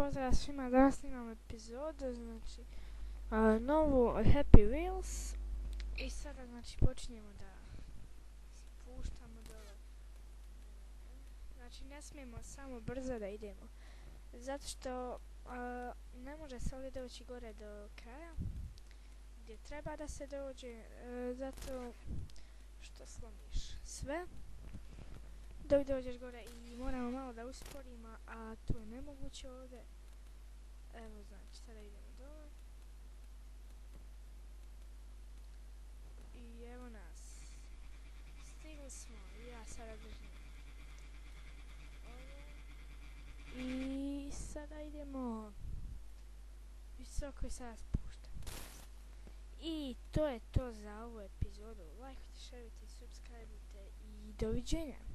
pozdrav svima, danas imam epizodu, znači novu Happy Wheels i sada znači počinjemo da spuštamo dole. Znači ne smijemo samo brzo da idemo, zato što ne može se ovdje doći gore do kraja gdje treba da se dođe, zato što slomiš sve dok dođeš gore i moramo malo da usporimo, a to je nemoguće ovdje. Evo znači sada idemo dole i evo nas, stigli smo i ja sada držim ovo i sada idemo visoko i sada spuštam i to je to za ovu epizodu. Lajkujte, šerujte, subscribeujte i doviđenja.